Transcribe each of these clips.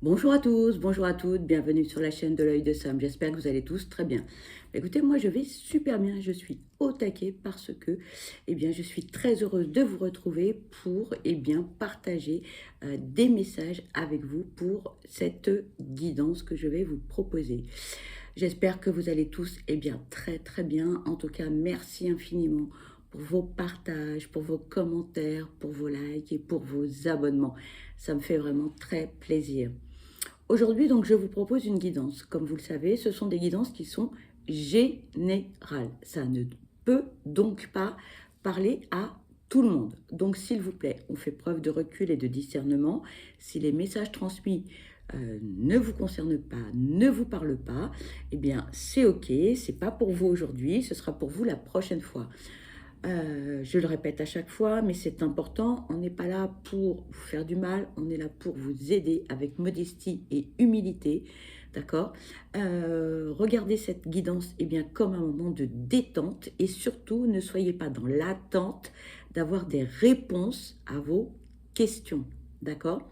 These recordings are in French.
Bonjour à tous, bonjour à toutes, bienvenue sur la chaîne de l'œil de Sam. J'espère que vous allez tous très bien. Écoutez, moi je vais super bien, je suis au taquet parce que je suis très heureuse de vous retrouver pour partager des messages avec vous pour cette guidance que je vais vous proposer. J'espère que vous allez tous très très bien. En tout cas, merci infiniment pour vos partages, pour vos commentaires, pour vos likes et pour vos abonnements. Ça me fait vraiment très plaisir. Aujourd'hui, donc, je vous propose une guidance. Comme vous le savez, ce sont des guidances qui sont générales. Ça ne peut donc pas parler à tout le monde. Donc, s'il vous plaît, on fait preuve de recul et de discernement. Si les messages transmis ne vous concernent pas, ne vous parlent pas, c'est ok. C'est pas pour vous aujourd'hui. Ce sera pour vous la prochaine fois. Je le répète à chaque fois, mais c'est important, on n'est pas là pour vous faire du mal, on est là pour vous aider avec modestie et humilité, d'accord. Regardez cette guidance comme un moment de détente et surtout ne soyez pas dans l'attente d'avoir des réponses à vos questions, d'accord.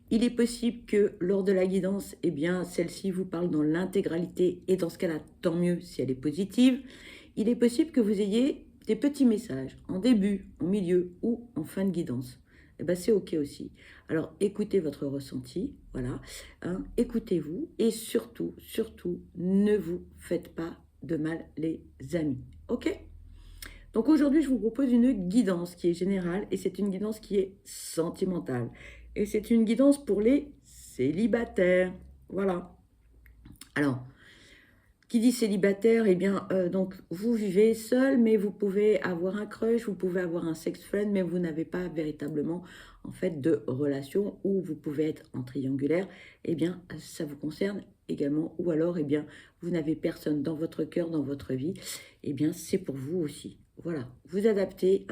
Il est possible que lors de la guidance, celle-ci vous parle dans l'intégralité et dans ce cas-là, tant mieux si elle est positive. Il est possible que vous ayez des petits messages en début, en milieu ou en fin de guidance. C'est ok aussi. Alors écoutez votre ressenti, voilà, hein, écoutez-vous et surtout, surtout, ne vous faites pas de mal les amis, ok. Donc aujourd'hui, je vous propose une guidance qui est générale et c'est une guidance qui est sentimentale. Et c'est une guidance pour les célibataires. Voilà. Alors, qui dit célibataire, donc vous vivez seul, mais vous pouvez avoir un crush, vous pouvez avoir un sex friend, mais vous n'avez pas véritablement en fait de relation, ou vous pouvez être en triangulaire, ça vous concerne également, ou alors vous n'avez personne dans votre cœur, dans votre vie, c'est pour vous aussi. Voilà, vous adaptez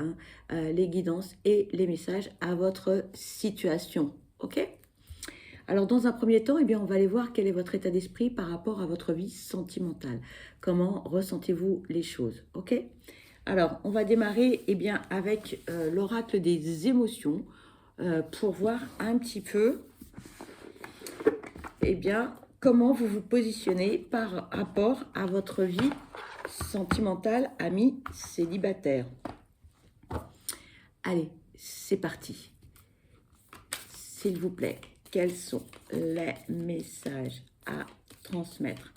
les guidances et les messages à votre situation, ok? Alors, dans un premier temps, on va aller voir quel est votre état d'esprit par rapport à votre vie sentimentale. Comment ressentez-vous les choses, ok? Alors, on va démarrer avec l'oracle des émotions pour voir un petit peu comment vous vous positionnez par rapport à votre vie sentimentale, amis célibataires. Allez, c'est parti. S'il vous plaît, quels sont les messages à transmettre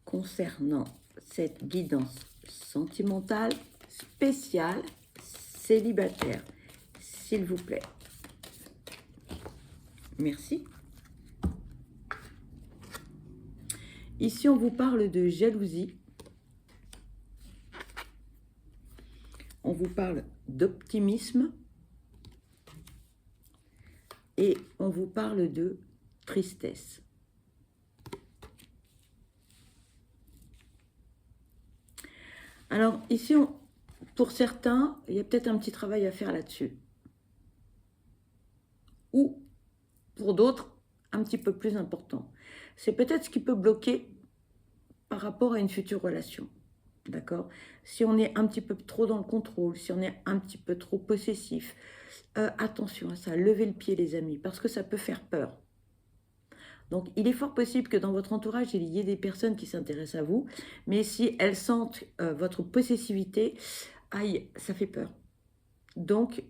concernant cette guidance sentimentale spéciale célibataire, s'il vous plaît. Merci. Ici, on vous parle de jalousie. On vous parle d'optimisme. Et on vous parle de tristesse. Alors ici, pour certains, il y a peut-être un petit travail à faire là-dessus. Ou pour d'autres, un petit peu plus important. C'est peut-être ce qui peut bloquer par rapport à une future relation. D'accord? Si on est un petit peu trop dans le contrôle, si on est un petit peu trop possessif, attention à ça, levez le pied les amis, parce que ça peut faire peur. Donc, il est fort possible que dans votre entourage, il y ait des personnes qui s'intéressent à vous, mais si elles sentent votre possessivité, aïe, ça fait peur. Donc,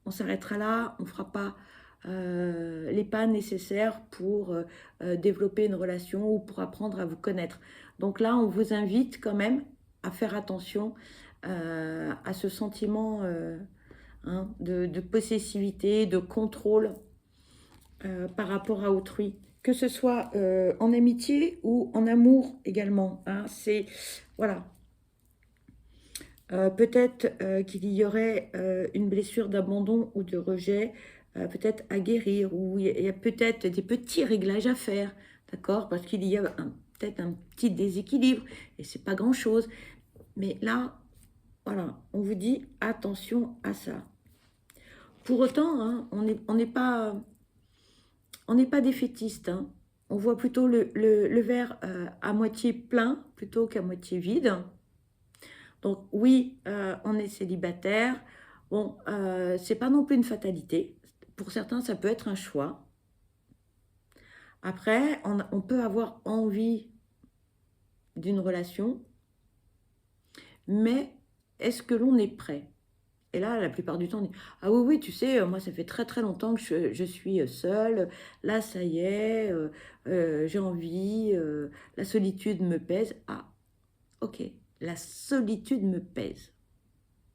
on s'arrêtera là, on ne fera pas les pas nécessaires pour développer une relation ou pour apprendre à vous connaître. Donc là, on vous invite quand même à faire attention à ce sentiment de possessivité, de contrôle par rapport à autrui, que ce soit en amitié ou en amour également. C'est voilà. Peut-être qu'il y aurait une blessure d'abandon ou de rejet, peut-être à guérir, ou il y a peut-être des petits réglages à faire, d'accord? Parce qu'il y a peut-être un petit déséquilibre et c'est pas grand-chose. Mais là, voilà, on vous dit attention à ça. Pour autant, on n'est pas défaitiste. On voit plutôt le verre à moitié plein plutôt qu'à moitié vide. Donc oui, on est célibataire. Bon, c'est pas non plus une fatalité. Pour certains, ça peut être un choix. Après, on peut avoir envie d'une relation, mais est-ce que l'on est prêt? Et là, la plupart du temps, on dit: «Ah oui, oui, tu sais, moi, ça fait très, très longtemps que je suis seule. Là, ça y est, j'ai envie, la solitude me pèse». Ah, OK, la solitude me pèse.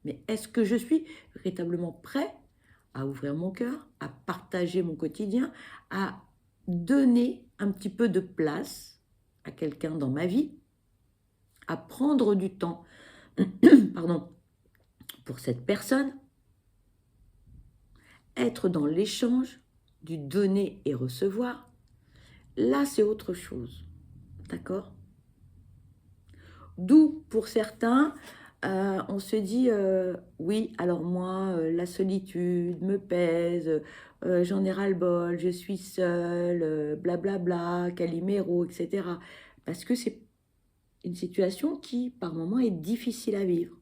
Mais est-ce que je suis véritablement prêt à ouvrir mon cœur, à partager mon quotidien, à donner un petit peu de place à quelqu'un dans ma vie, à prendre du temps, pardon, pour cette personne, être dans l'échange, du donner et recevoir? Là, c'est autre chose. D'accord? D'où, pour certains, on se dit, oui, alors moi, la solitude me pèse, j'en ai ras-le-bol, je suis seule, blablabla, Calimero, etc. Parce que c'est une situation qui, par moments, est difficile à vivre.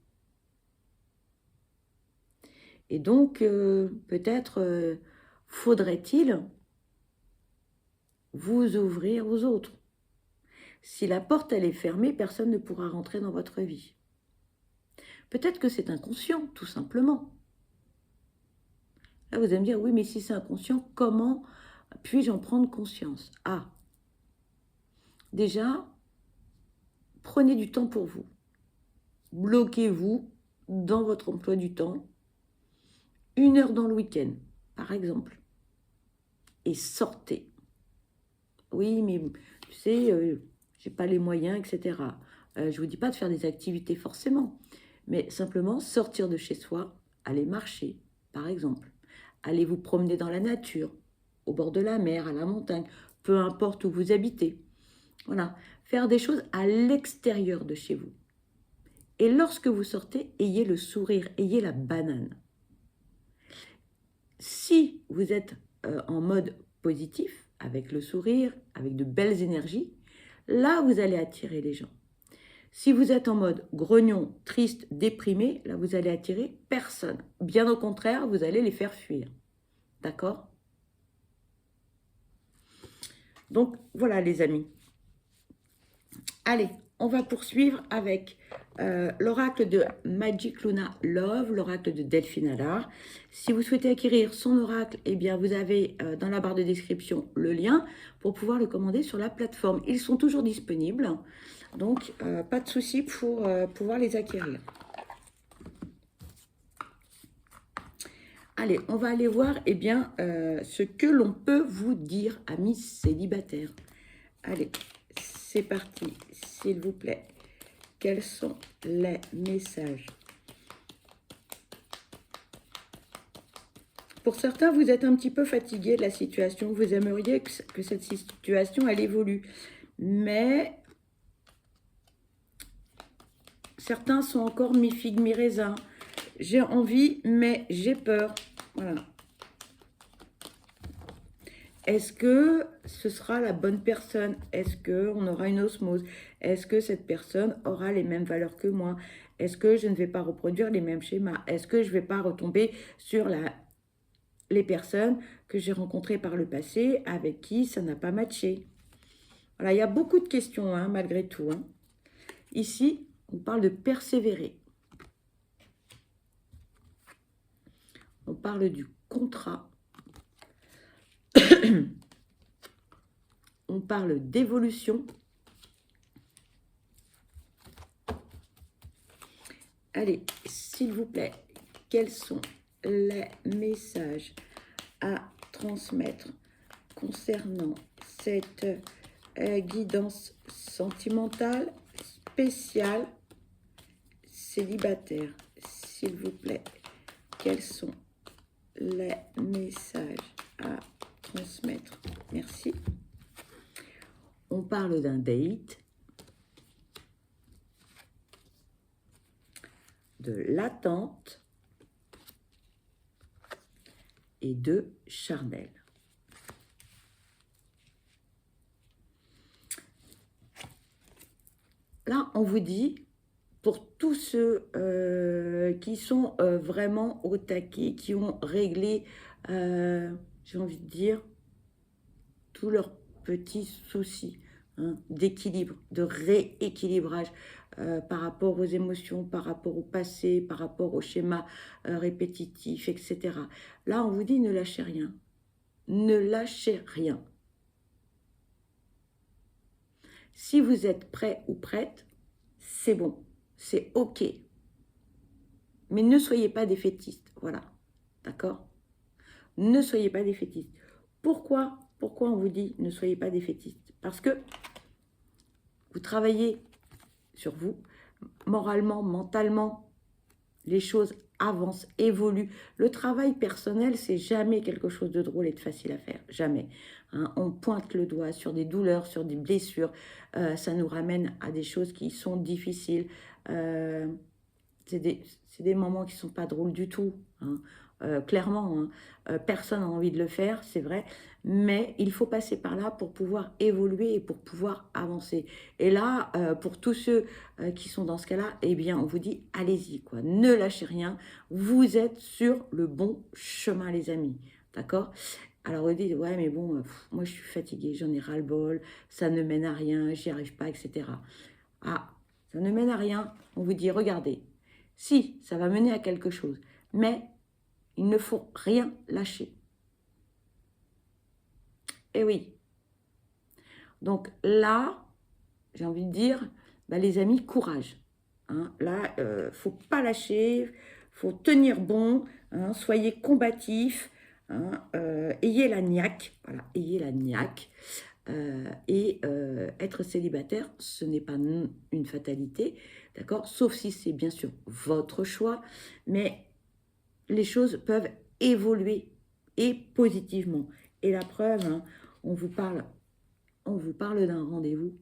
Et donc, peut-être faudrait-il vous ouvrir aux autres. Si la porte, elle est fermée, personne ne pourra rentrer dans votre vie. Peut-être que c'est inconscient, tout simplement. Là, vous allez me dire, oui, mais si c'est inconscient, comment puis-je en prendre conscience? Ah, déjà, prenez du temps pour vous. Bloquez-vous dans votre emploi du temps, 1 heure dans le week-end, par exemple, et sortez. Oui, mais tu sais, j'ai pas les moyens, etc. Je vous dis pas de faire des activités forcément, mais simplement sortir de chez soi, aller marcher, par exemple. Allez vous promener dans la nature, au bord de la mer, à la montagne, peu importe où vous habitez. Voilà, faire des choses à l'extérieur de chez vous. Et lorsque vous sortez, ayez le sourire, ayez la banane. Si vous êtes en mode positif, avec le sourire, avec de belles énergies, là, vous allez attirer les gens. Si vous êtes en mode grognon, triste, déprimé, là, vous allez attirer personne. Bien au contraire, vous allez les faire fuir. D'accord? Donc, voilà, les amis. Allez, on va poursuivre avec l'oracle de Magic Luna Love, l'oracle de Delphine Allard. Si vous souhaitez acquérir son oracle, eh bien, vous avez dans la barre de description le lien pour pouvoir le commander sur la plateforme. Ils sont toujours disponibles, donc pas de souci pour pouvoir les acquérir. Allez, on va aller voir eh bien, ce que l'on peut vous dire, amis célibataires. Allez, c'est parti, s'il vous plaît. Quels sont les messages? Pour certains, vous êtes un petit peu fatigué de la situation. Vous aimeriez que cette situation, elle évolue. Mais certains sont encore mi-figue, mi-raisin. J'ai envie, mais j'ai peur. Voilà. Est-ce que ce sera la bonne personne? Est-ce qu'on aura une osmose? Est-ce que cette personne aura les mêmes valeurs que moi? Est-ce que je ne vais pas reproduire les mêmes schémas? Est-ce que je ne vais pas retomber sur les personnes que j'ai rencontrées par le passé avec qui ça n'a pas matché? Voilà, il y a beaucoup de questions, hein, malgré tout. Hein. Ici, on parle de persévérer. On parle du contrat. On parle d'évolution. Allez, s'il vous plaît, quels sont les messages à transmettre concernant cette guidance sentimentale spéciale célibataire? S'il vous plaît, quels sont les messages à transmettre? Merci. On parle d'un date, de l'attente et de charnel. Là, on vous dit, pour tous ceux qui sont vraiment au taquet, qui ont réglé, j'ai envie de dire, tous leurs petits soucis d'équilibre, de rééquilibrage par rapport aux émotions, par rapport au passé, par rapport aux schémas répétitifs, etc. Là, on vous dit ne lâchez rien. Ne lâchez rien. Si vous êtes prêt ou prête, c'est bon, c'est OK. Mais ne soyez pas défaitiste, voilà, d'accord? Ne soyez pas défaitiste. Pourquoi on vous dit ne soyez pas défaitiste? Parce que vous travaillez sur vous, moralement, mentalement, les choses avancent, évoluent. Le travail personnel, c'est jamais quelque chose de drôle et de facile à faire, jamais. On pointe le doigt sur des douleurs, sur des blessures, ça nous ramène à des choses qui sont difficiles. C'est des moments qui ne sont pas drôles du tout, clairement. Personne n'a envie de le faire, c'est vrai, mais il faut passer par là pour pouvoir évoluer et pour pouvoir avancer. Et là, pour tous ceux qui sont dans ce cas-là, eh bien, on vous dit, allez-y, quoi, ne lâchez rien, vous êtes sur le bon chemin, les amis, d'accord? Alors, vous dites, ouais, mais bon, moi, je suis fatiguée, j'en ai ras-le-bol, ça ne mène à rien, j'y arrive pas, etc. Ah, ça ne mène à rien, on vous dit, regardez, si, ça va mener à quelque chose, mais il ne faut rien lâcher. Eh oui. Donc là, j'ai envie de dire, bah, les amis, courage. Là, faut pas lâcher, faut tenir bon, soyez combatifs, ayez la niaque, voilà, ayez la niaque. Et être célibataire, ce n'est pas une fatalité, d'accord? Sauf si c'est bien sûr votre choix, mais les choses peuvent évoluer et positivement. Et la preuve, on vous parle d'un rendez-vous.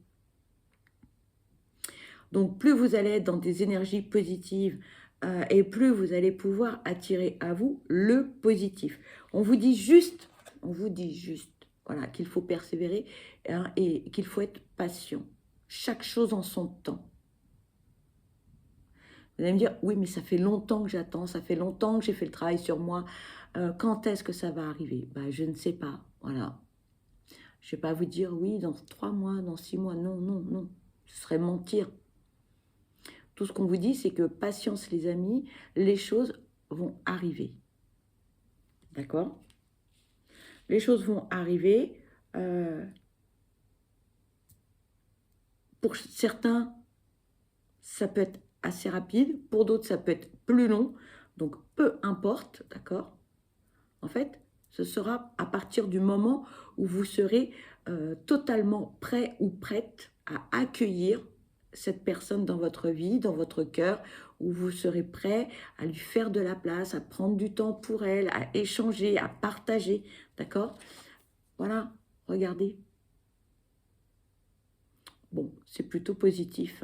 Donc plus vous allez être dans des énergies positives et plus vous allez pouvoir attirer à vous le positif. On vous dit juste, voilà, qu'il faut persévérer et qu'il faut être patient. Chaque chose en son temps. Vous allez me dire, oui, mais ça fait longtemps que j'attends, ça fait longtemps que j'ai fait le travail sur moi. Quand est-ce que ça va arriver? Je ne sais pas, voilà. Je ne vais pas vous dire, oui, dans 3 mois, dans 6 mois. Non, non, non. Ce serait mentir. Tout ce qu'on vous dit, c'est que patience, les amis, les choses vont arriver. D'accord? Les choses vont arriver. Pour certains, ça peut être assez rapide. Pour d'autres, ça peut être plus long. Donc, peu importe, d'accord? En fait, ce sera à partir du moment où vous serez totalement prêt ou prête à accueillir cette personne dans votre vie, dans votre cœur, où vous serez prêt à lui faire de la place, à prendre du temps pour elle, à échanger, à partager, d'accord? Voilà, regardez. Bon, c'est plutôt positif.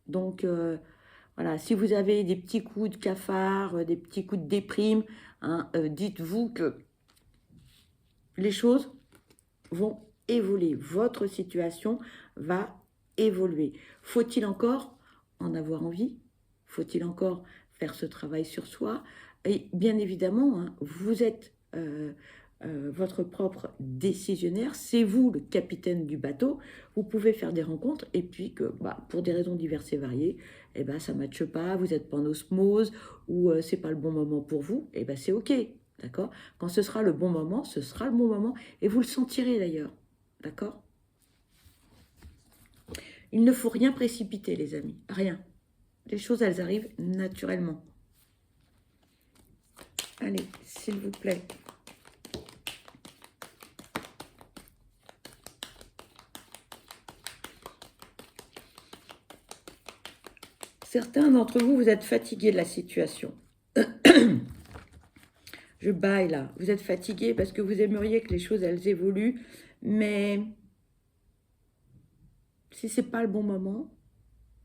Donc, voilà, si vous avez des petits coups de cafard, des petits coups de déprime, dites-vous que les choses vont évoluer. Votre situation va évoluer. Faut-il encore en avoir envie? Faut-il encore faire ce travail sur soi? Et bien évidemment, vous êtes votre propre décisionnaire, c'est vous le capitaine du bateau. Vous pouvez faire des rencontres et puis que pour des raisons diverses et variées, ça ne matche pas, vous n'êtes pas en osmose ou c'est pas le bon moment pour vous, c'est ok. D'accord? Quand ce sera le bon moment, ce sera le bon moment. Et vous le sentirez d'ailleurs. D'accord? Il ne faut rien précipiter, les amis. Rien. Les choses, elles arrivent naturellement. Allez, s'il vous plaît. Certains d'entre vous, vous êtes fatigués de la situation. Je baille là. Vous êtes fatigués parce que vous aimeriez que les choses, elles évoluent. Mais si ce n'est pas le bon moment,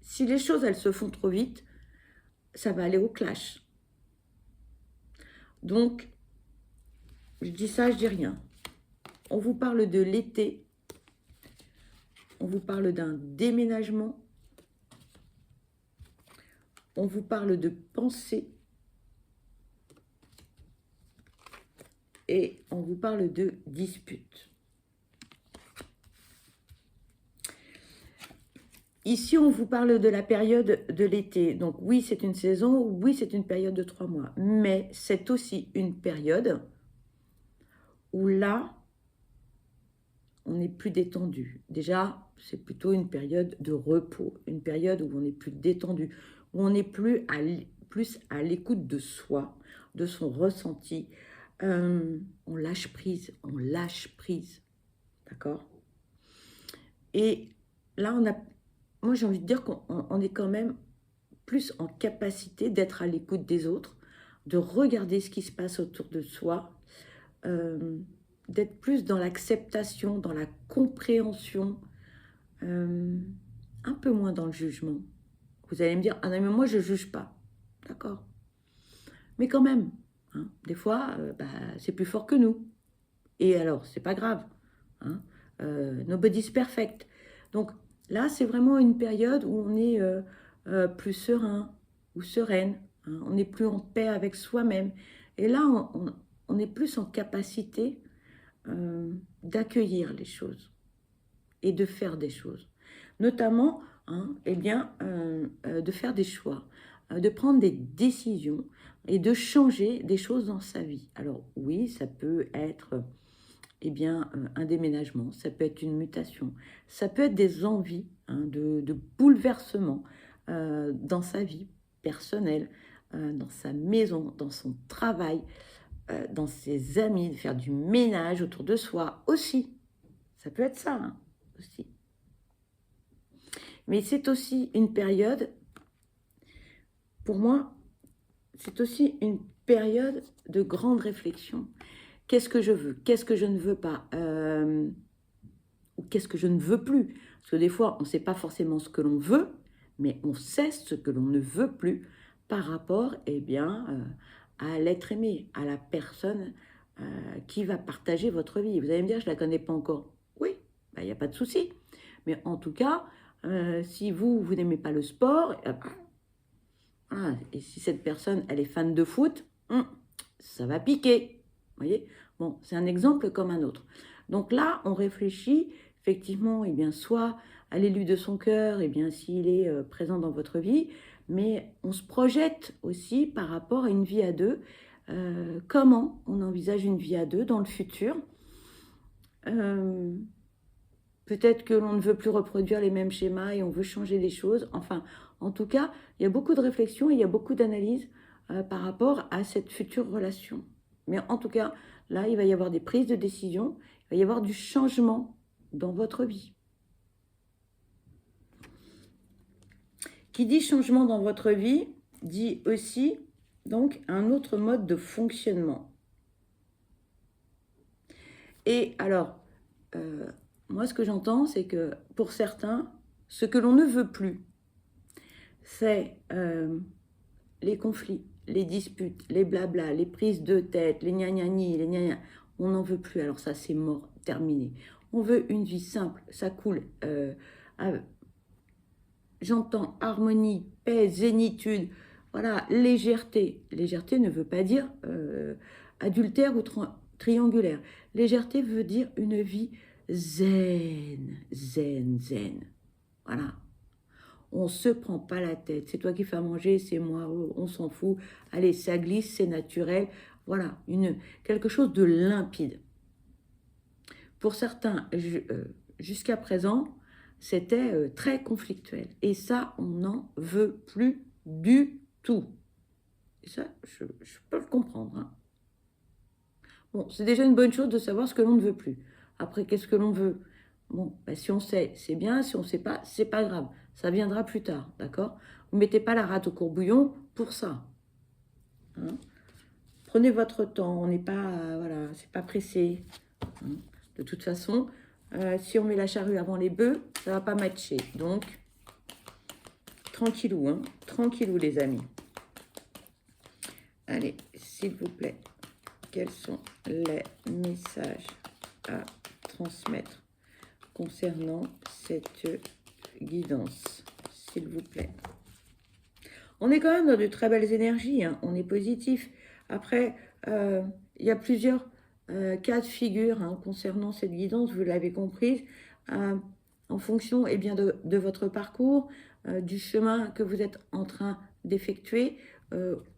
si les choses, elles se font trop vite, ça va aller au clash. Donc, je dis ça, je dis rien. On vous parle de l'été. On vous parle d'un déménagement. On vous parle de pensée. Et on vous parle de dispute. ici, on vous parle de la période de l'été. Donc oui, c'est une saison, oui, c'est une période de 3 mois. Mais c'est aussi une période où là, on est plus détendu. Déjà, c'est plutôt une période de repos, une période où on est plus détendu, où on est plus à l'écoute de soi, de son ressenti. On lâche prise, on lâche prise. D'accord? Et là, moi j'ai envie de dire qu'on est quand même plus en capacité d'être à l'écoute des autres, de regarder ce qui se passe autour de soi, d'être plus dans l'acceptation, dans la compréhension, un peu moins dans le jugement. Vous allez me dire, ah non mais moi je ne juge pas, d'accord. Mais quand même, hein, des fois, c'est plus fort que nous. Et alors, c'est pas grave. Hein, nobody's perfect. Donc là, c'est vraiment une période où on est plus serein ou sereine. Hein, on est plus en paix avec soi-même. Et là, on est plus en capacité d'accueillir les choses et de faire des choses. Notamment, hein, de faire des choix, de prendre des décisions et de changer des choses dans sa vie. Alors oui, ça peut être un déménagement, ça peut être une mutation, ça peut être des envies de bouleversement dans sa vie personnelle, dans sa maison, dans son travail, dans ses amis, de faire du ménage autour de soi aussi. Ça peut être ça aussi. Mais c'est aussi une période, pour moi, c'est aussi une période de grande réflexion. Qu'est-ce que je veux? Qu'est-ce que je ne veux pas? Ou qu'est-ce que je ne veux plus? Parce que des fois, on ne sait pas forcément ce que l'on veut, mais on sait ce que l'on ne veut plus par rapport à l'être aimé, à la personne qui va partager votre vie. Vous allez me dire, je ne la connais pas encore. Oui, il n'y a pas de souci. Mais en tout cas, si vous n'aimez pas le sport, et si cette personne, elle est fan de foot, ça va piquer. Vous voyez? Bon, c'est un exemple comme un autre. Donc là, on réfléchit effectivement, soit à l'élu de son cœur, s'il est présent dans votre vie, mais on se projette aussi par rapport à une vie à deux. Comment on envisage une vie à deux dans le futur? Peut-être que l'on ne veut plus reproduire les mêmes schémas et on veut changer les choses. Enfin, en tout cas, il y a beaucoup de réflexions et il y a beaucoup d'analyses par rapport à cette future relation. Mais en tout cas, là, il va y avoir des prises de décision, il va y avoir du changement dans votre vie. Qui dit changement dans votre vie, dit aussi donc un autre mode de fonctionnement. Et alors, moi, ce que j'entends, c'est que pour certains, ce que l'on ne veut plus, c'est les conflits, les disputes, les blablas, les prises de tête, les gna-gna-ni, les gna-gna. On n'en veut plus, alors ça, c'est mort, terminé. On veut une vie simple, ça coule. J'entends harmonie, paix, zénitude, voilà, légèreté. Légèreté ne veut pas dire adultère ou triangulaire. Légèreté veut dire une vie zen, zen, zen. Voilà. On ne se prend pas la tête. C'est toi qui fais à manger, c'est moi, on s'en fout. Allez, ça glisse, c'est naturel. Voilà, quelque chose de limpide. Pour certains, jusqu'à présent, c'était très conflictuel. Et ça, on n'en veut plus du tout. Et ça, je peux le comprendre. Hein. Bon, c'est déjà une bonne chose de savoir ce que l'on ne veut plus. Après, qu'est-ce que l'on veut? Bon, si on sait, c'est bien. Si on ne sait pas, c'est pas grave. Ça viendra plus tard, d'accord? Vous ne mettez pas la rate au courbouillon pour ça. Hein. Prenez votre temps. On n'est pas, voilà, c'est pas pressé. Hein. De toute façon, si on met la charrue avant les bœufs, ça ne va pas matcher. Donc, tranquillou, hein, tranquillou les amis. Allez, s'il vous plaît, quels sont les messages à transmettre concernant cette guidance, s'il vous plaît? On est quand même dans de très belles énergies, hein, on est positif. Après, il y a plusieurs cas de figure concernant cette guidance, vous l'avez comprise. en fonction eh bien, de votre parcours, du chemin que vous êtes en train d'effectuer,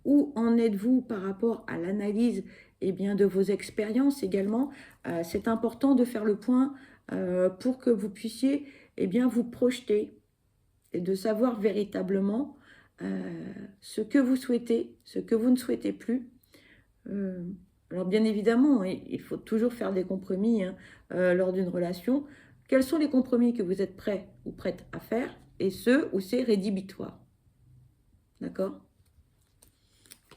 où en êtes-vous par rapport à l'analyse eh bien, de vos expériences également. C'est important de faire le point pour que vous puissiez eh bien, vous projeter et de savoir véritablement ce que vous souhaitez, ce que vous ne souhaitez plus. Alors bien évidemment, il faut toujours faire des compromis hein, lors d'une relation. Quels sont les compromis que vous êtes prêts ou prêtes à faire et ceux où c'est rédhibitoire? D'accord?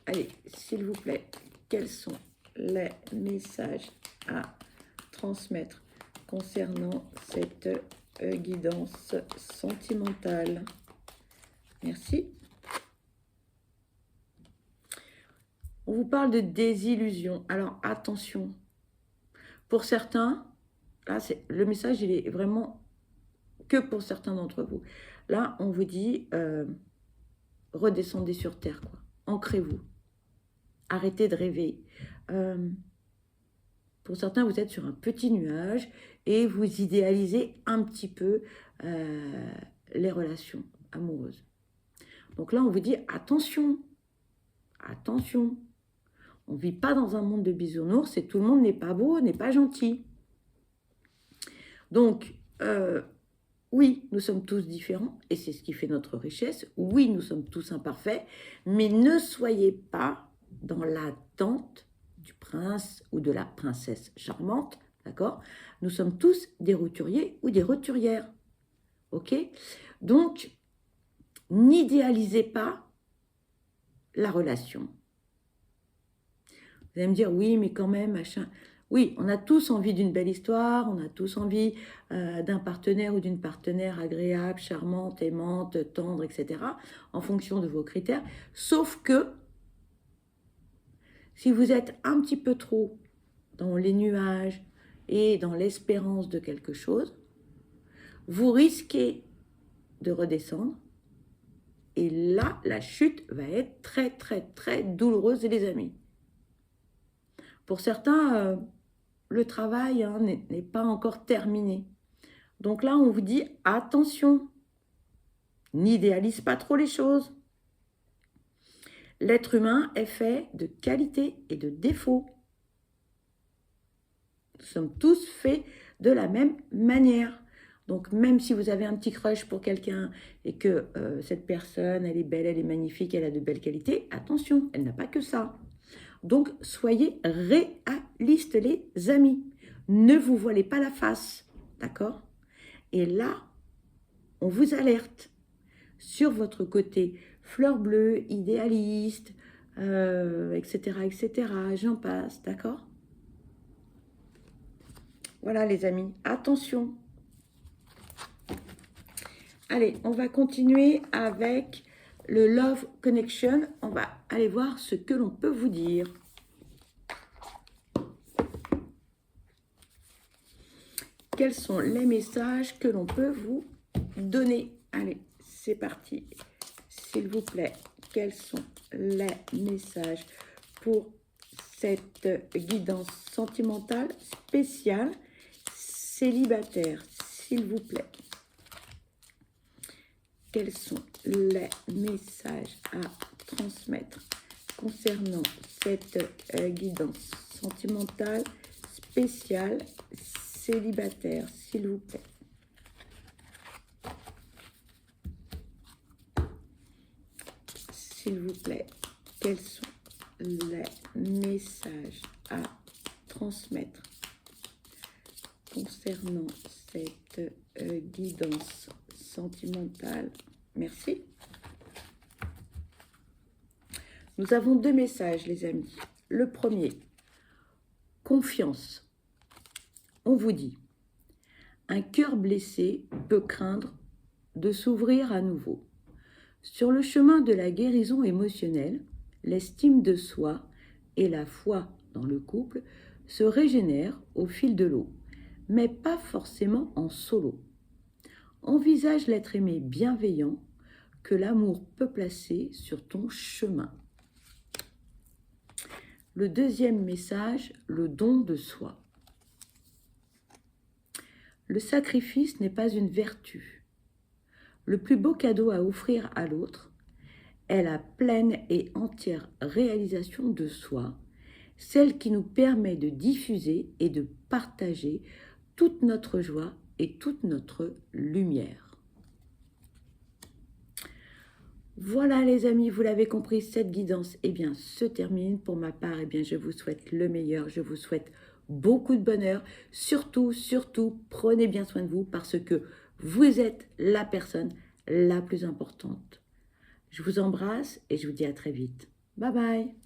Allez, s'il vous plaît, quels sont les messages à transmettre concernant cette guidance sentimentale? Merci. On vous parle de désillusion. Alors attention, pour certains, là, le message, il est vraiment que pour certains d'entre vous. Là, on vous dit, redescendez sur terre, quoi. Ancrez-vous. Arrêtez de rêver. Pour certains, vous êtes sur un petit nuage et vous idéalisez un petit peu les relations amoureuses. Donc là, on vous dit, attention, attention. On ne vit pas dans un monde de bisounours et tout le monde n'est pas beau, n'est pas gentil. Donc, oui, nous sommes tous différents et c'est ce qui fait notre richesse. Oui, nous sommes tous imparfaits, mais ne soyez pas dans l'attente du prince ou de la princesse charmante, d'accord? Nous sommes tous des roturiers ou des roturières, ok? Donc, n'idéalisez pas la relation. Vous allez me dire, oui, mais quand même, machin. Oui, on a tous envie d'une belle histoire, on a tous envie d'un partenaire ou d'une partenaire agréable, charmante, aimante, tendre, etc., en fonction de vos critères. Sauf que, si vous êtes un petit peu trop dans les nuages et dans l'espérance de quelque chose, vous risquez de redescendre. Et là, la chute va être très, très, très douloureuse, les amis. Pour certains, le travail hein, n'est pas encore terminé. Donc là, on vous dit attention, n'idéalise pas trop les choses. L'être humain est fait de qualités et de défauts. Nous sommes tous faits de la même manière. Donc même si vous avez un petit crush pour quelqu'un et que cette personne, elle est belle, elle est magnifique, elle a de belles qualités, attention, elle n'a pas que ça. Donc soyez réalistes les amis. Ne vous voilez pas la face, d'accord? Et là, on vous alerte sur votre côté fleur bleue, idéaliste, etc., etc. J'en passe, d'accord? Voilà les amis, attention. Allez, on va continuer avec le Love Connection. On va aller voir ce que l'on peut vous dire. Quels sont les messages que l'on peut vous donner? Allez, c'est parti. S'il vous plaît, quels sont les messages pour cette guidance sentimentale spéciale célibataire? S'il vous plaît. Quels sont les messages à transmettre concernant cette guidance sentimentale spéciale célibataire, s'il vous plaît? S'il vous plaît, quels sont les messages à transmettre concernant cette guidance sentimentale? Merci. Nous avons deux messages, les amis. Le premier, confiance. On vous dit, un cœur blessé peut craindre de s'ouvrir à nouveau. Sur le chemin de la guérison émotionnelle, l'estime de soi et la foi dans le couple se régénèrent au fil de l'eau, mais pas forcément en solo. Envisage l'être aimé bienveillant que l'amour peut placer sur ton chemin. Le deuxième message, le don de soi. Le sacrifice n'est pas une vertu. Le plus beau cadeau à offrir à l'autre est la pleine et entière réalisation de soi, celle qui nous permet de diffuser et de partager toute notre joie et toute notre lumière. Voilà les amis, vous l'avez compris, cette guidance se termine. Pour ma part, je vous souhaite le meilleur, je vous souhaite beaucoup de bonheur. Surtout, prenez bien soin de vous parce que vous êtes la personne la plus importante. Je vous embrasse et je vous dis à très vite. Bye bye.